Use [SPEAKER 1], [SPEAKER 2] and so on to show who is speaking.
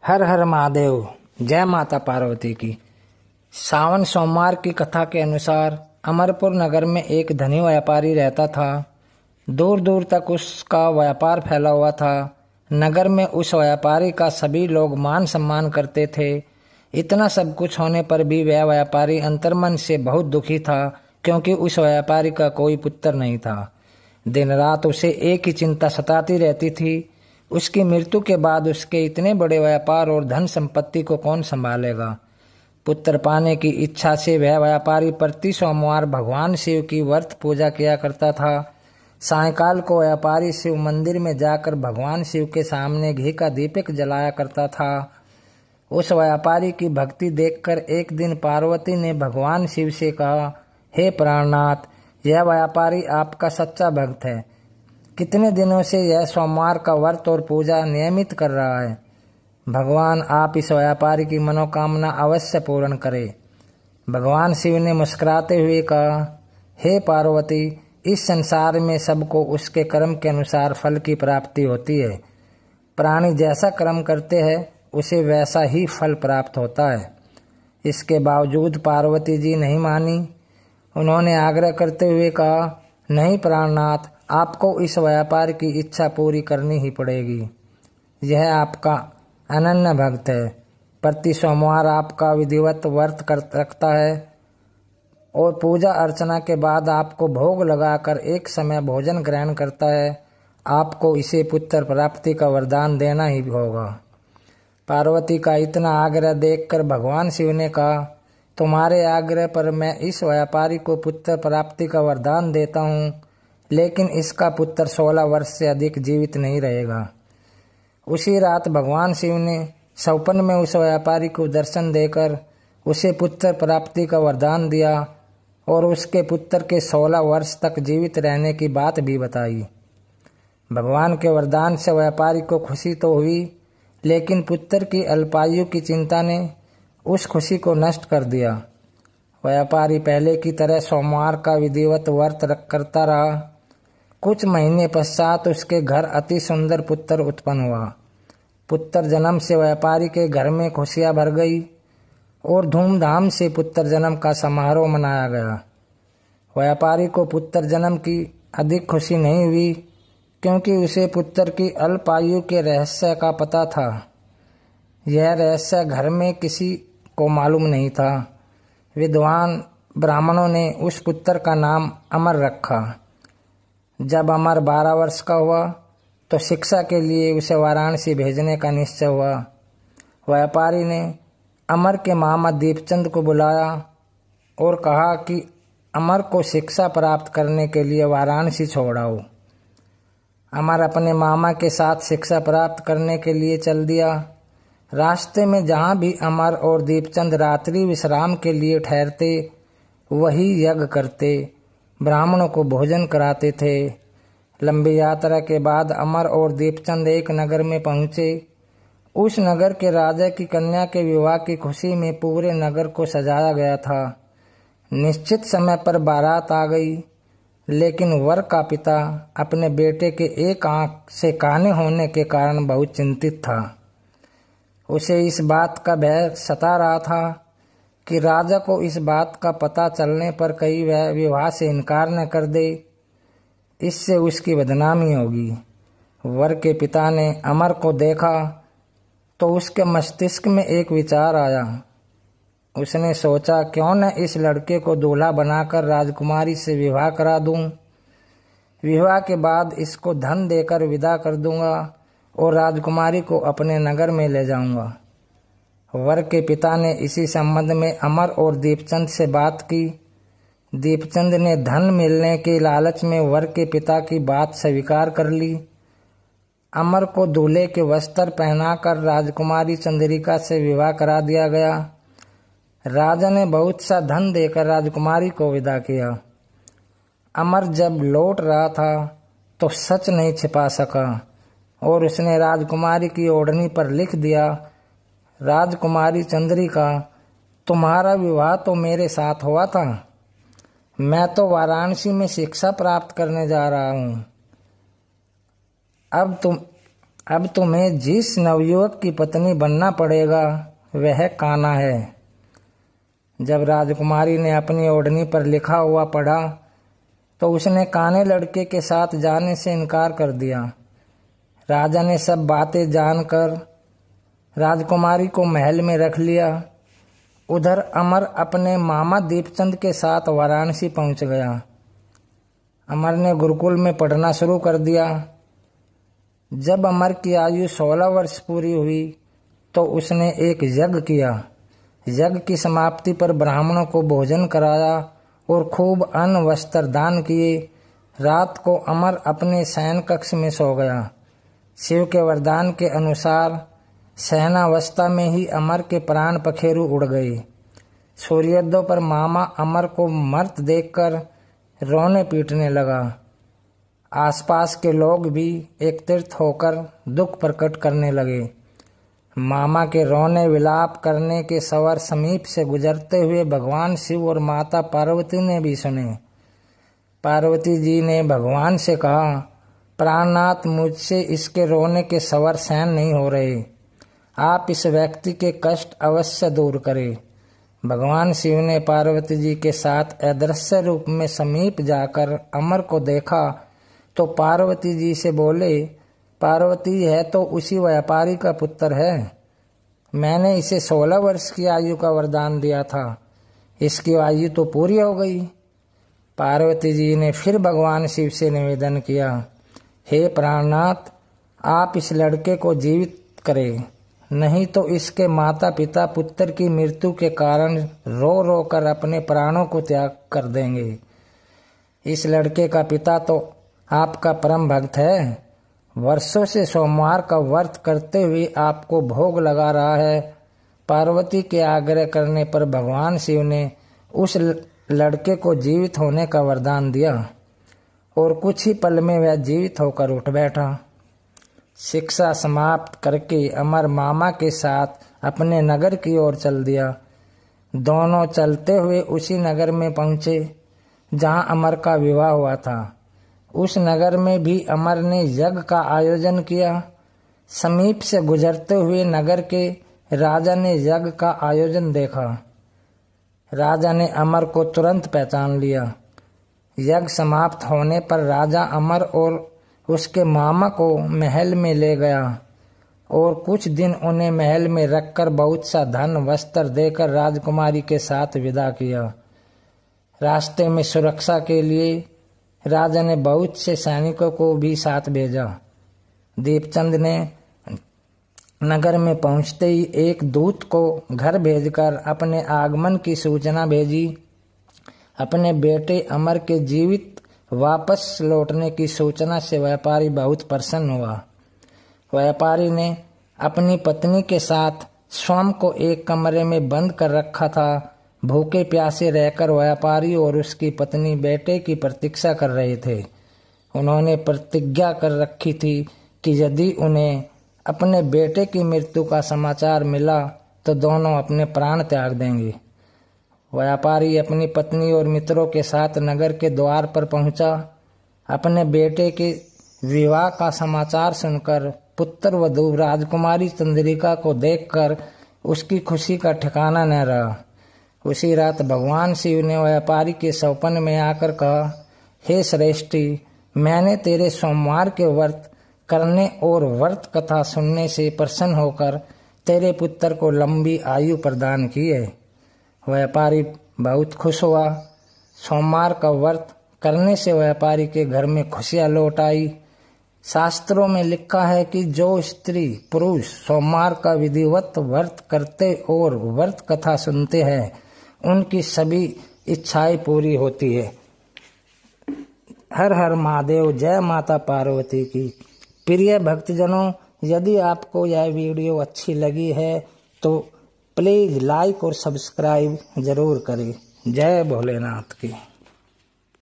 [SPEAKER 1] हर हर महादेव। जय माता पार्वती की। सावन सोमवार की कथा के अनुसार अमरपुर नगर में एक धनी व्यापारी रहता था। दूर दूर तक उसका व्यापार फैला हुआ था। नगर में उस व्यापारी का सभी लोग मान सम्मान करते थे। इतना सब कुछ होने पर भी वह व्यापारी अंतर्मन से बहुत दुखी था, क्योंकि उस व्यापारी का कोई पुत्र नहीं था। दिन रात उसे एक ही चिंता सताती रहती थी, उसकी मृत्यु के बाद उसके इतने बड़े व्यापार और धन संपत्ति को कौन संभालेगा। पुत्र पाने की इच्छा से वह व्यापारी प्रति सोमवार भगवान शिव की व्रत पूजा किया करता था। सायंकाल को व्यापारी शिव मंदिर में जाकर भगवान शिव के सामने घी का दीपक जलाया करता था। उस व्यापारी की भक्ति देखकर एक दिन पार्वती ने भगवान शिव से कहा, हे प्राणनाथ, यह व्यापारी आपका सच्चा भक्त है। कितने दिनों से यह सोमवार का व्रत और पूजा नियमित कर रहा है। भगवान आप इस व्यापारी की मनोकामना अवश्य पूर्ण करें। भगवान शिव ने मुस्कुराते हुए कहा, हे पार्वती, इस संसार में सबको उसके कर्म के अनुसार फल की प्राप्ति होती है। प्राणी जैसा कर्म करते हैं उसे वैसा ही फल प्राप्त होता है। इसके बावजूद पार्वती जी नहीं मानी। उन्होंने आग्रह करते हुए कहा, नहीं प्राणनाथ, आपको इस व्यापार की इच्छा पूरी करनी ही पड़ेगी। यह आपका अनन्य भक्त है। प्रति सोमवार आपका विधिवत व्रत रखता है और पूजा अर्चना के बाद आपको भोग लगाकर एक समय भोजन ग्रहण करता है। आपको इसे पुत्र प्राप्ति का वरदान देना ही होगा। पार्वती का इतना आग्रह देखकर भगवान शिव ने कहा, तुम्हारे आग्रह पर मैं इस व्यापारी को पुत्र प्राप्ति का वरदान देता हूँ, लेकिन इसका पुत्र 16 वर्ष से अधिक जीवित नहीं रहेगा। उसी रात भगवान शिव ने स्वप्न में उस व्यापारी को दर्शन देकर उसे पुत्र प्राप्ति का वरदान दिया और उसके पुत्र के 16 वर्ष तक जीवित रहने की बात भी बताई। भगवान के वरदान से व्यापारी को खुशी तो हुई, लेकिन पुत्र की अल्पायु की चिंता ने उस खुशी को नष्ट कर दिया। व्यापारी पहले की तरह सोमवार का विधिवत व्रत करता रहा। कुछ महीने पश्चात उसके घर अति सुंदर पुत्र उत्पन्न हुआ। पुत्र जन्म से व्यापारी के घर में खुशियां भर गई और धूमधाम से पुत्र जन्म का समारोह मनाया गया। व्यापारी को पुत्र जन्म की अधिक खुशी नहीं हुई, क्योंकि उसे पुत्र की अल्पायु के रहस्य का पता था। यह रहस्य घर में किसी को मालूम नहीं था। विद्वान ब्राह्मणों ने उस पुत्र का नाम अमर रखा। जब अमर 12 वर्ष का हुआ तो शिक्षा के लिए उसे वाराणसी भेजने का निश्चय हुआ। व्यापारी ने अमर के मामा दीपचंद को बुलाया और कहा कि अमर को शिक्षा प्राप्त करने के लिए वाराणसी छोड़ाओ। अमर अपने मामा के साथ शिक्षा प्राप्त करने के लिए चल दिया। रास्ते में जहाँ भी अमर और दीपचंद रात्रि विश्राम के लिए ठहरते, वही यज्ञ करते, ब्राह्मणों को भोजन कराते थे। लंबी यात्रा के बाद अमर और दीपचंद एक नगर में पहुँचे। उस नगर के राजा की कन्या के विवाह की खुशी में पूरे नगर को सजाया गया था। निश्चित समय पर बारात आ गई, लेकिन वर का पिता अपने बेटे के एक आंख से काने होने के कारण बहुत चिंतित था। उसे इस बात का भय सता रहा था कि राजा को इस बात का पता चलने पर कहीं वह विवाह से इनकार न कर दे, इससे उसकी बदनामी होगी। वर के पिता ने अमर को देखा तो उसके मस्तिष्क में एक विचार आया। उसने सोचा, क्यों न इस लड़के को दूल्हा बनाकर राजकुमारी से विवाह करा दूं। विवाह के बाद इसको धन देकर विदा कर दूंगा और राजकुमारी को अपने नगर में ले जाऊंगा। वर के पिता ने इसी संबंध में अमर और दीपचंद से बात की। दीपचंद ने धन मिलने के लालच में वर के पिता की बात स्वीकार कर ली। अमर को दूल्हे के वस्त्र पहनाकर राजकुमारी चंद्रिका से विवाह करा दिया गया। राजा ने बहुत सा धन देकर राजकुमारी को विदा किया। अमर जब लौट रहा था तो सच नहीं छिपा सका और उसने राजकुमारी की ओढ़नी पर लिख दिया, राजकुमारी चंद्रिका, तुम्हारा विवाह तो मेरे साथ हुआ था। मैं तो वाराणसी में शिक्षा प्राप्त करने जा रहा हूँ। अब अब तुम्हें जिस नवयुवक की पत्नी बनना पड़ेगा वह कान्हा है। जब राजकुमारी ने अपनी ओढ़नी पर लिखा हुआ पढ़ा तो उसने काने लड़के के साथ जाने से इनकार कर दिया। राजा ने सब बातें जानकर राजकुमारी को महल में रख लिया। उधर अमर अपने मामा दीपचंद के साथ वाराणसी पहुंच गया। अमर ने गुरुकुल में पढ़ना शुरू कर दिया। जब अमर की आयु 16 वर्ष पूरी हुई तो उसने एक यज्ञ किया। यज्ञ की समाप्ति पर ब्राह्मणों को भोजन कराया और खूब अन्न वस्त्र दान किए। रात को अमर अपने शयन कक्ष में सो गया। शिव के वरदान के अनुसार शयनावस्था में ही अमर के प्राण पखेरु उड़ गए। सूर्योदय पर मामा अमर को मर्त देखकर रोने पीटने लगा। आसपास के लोग भी एकत्रित होकर दुख प्रकट करने लगे। मामा के रोने विलाप करने के सवर समीप से गुजरते हुए भगवान शिव और माता पार्वती ने भी सुने। पार्वती जी ने भगवान से कहा, प्राणनाथ, मुझसे इसके रोने के सवर सहन नहीं हो रहे। आप इस व्यक्ति के कष्ट अवश्य दूर करें। भगवान शिव ने पार्वती जी के साथ अदृश्य रूप में समीप जाकर अमर को देखा तो पार्वती जी से बोले, पार्वती, है तो उसी व्यापारी का पुत्र है। मैंने इसे 16 वर्ष की आयु का वरदान दिया था। इसकी आयु तो पूरी हो गई। पार्वती जी ने फिर भगवान शिव से निवेदन किया, हे प्राणनाथ, आप इस लड़के को जीवित करें, नहीं तो इसके माता पिता पुत्र की मृत्यु के कारण रो रो कर अपने प्राणों को त्याग कर देंगे। इस लड़के का पिता तो आपका परम भक्त है। वर्षों से सोमवार का व्रत करते हुए आपको भोग लगा रहा है। पार्वती के आग्रह करने पर भगवान शिव ने उस लड़के को जीवित होने का वरदान दिया और कुछ ही पल में वह जीवित होकर उठ बैठा। शिक्षा समाप्त करके अमर मामा के साथ अपने नगर की ओर चल दिया। दोनों चलते हुए उसी नगर में पहुंचे जहां अमर का विवाह हुआ था। उस नगर में भी अमर ने यज्ञ का आयोजन किया। समीप से गुजरते हुए नगर के राजा ने यज्ञ का आयोजन देखा। राजा ने अमर को तुरंत पहचान लिया। यज्ञ समाप्त होने पर राजा अमर और उसके मामा को महल में ले गया और कुछ दिन उन्हें महल में रखकर बहुत सा धन वस्त्र देकर राजकुमारी के साथ विदा किया। रास्ते में सुरक्षा के लिए राजा ने बहुत से सैनिकों को भी साथ भेजा। दीपचंद ने नगर में पहुंचते ही एक दूत को घर भेजकर अपने आगमन की सूचना भेजी। अपने बेटे अमर के जीवित वापस लौटने की सूचना से व्यापारी बहुत प्रसन्न हुआ। व्यापारी ने अपनी पत्नी के साथ स्वयं को एक कमरे में बंद कर रखा था। भूखे प्यासे रहकर व्यापारी और उसकी पत्नी बेटे की प्रतीक्षा कर रहे थे। उन्होंने प्रतिज्ञा कर रखी थी कि यदि उन्हें अपने बेटे की मृत्यु का समाचार मिला तो दोनों अपने प्राण त्याग देंगे। व्यापारी अपनी पत्नी और मित्रों के साथ नगर के द्वार पर पहुंचा। अपने बेटे के विवाह का समाचार सुनकर पुत्र वधू राजकुमारी चंद्रिका को देखकर उसकी खुशी का ठिकाना न रहा। उसी रात भगवान शिव ने व्यापारी के स्वप्न में आकर कहा, हे श्रेष्ठी, मैंने तेरे सोमवार के व्रत करने और व्रत कथा सुनने से प्रसन्न होकर तेरे पुत्र को लंबी आयु प्रदान की है। व्यापारी बहुत खुश हुआ। सोमवार का व्रत करने से व्यापारी के घर में खुशियां लौट आई। शास्त्रों में लिखा है कि जो स्त्री पुरुष सोमवार का विधिवत व्रत करते और व्रत कथा सुनते हैं उनकी सभी इच्छाएं पूरी होती है। हर हर महादेव, जय माता पार्वती की। प्रिय भक्तजनों, यदि आपको यह वीडियो अच्छी लगी है तो प्लीज लाइक और सब्सक्राइब जरूर करें। जय भोलेनाथ की।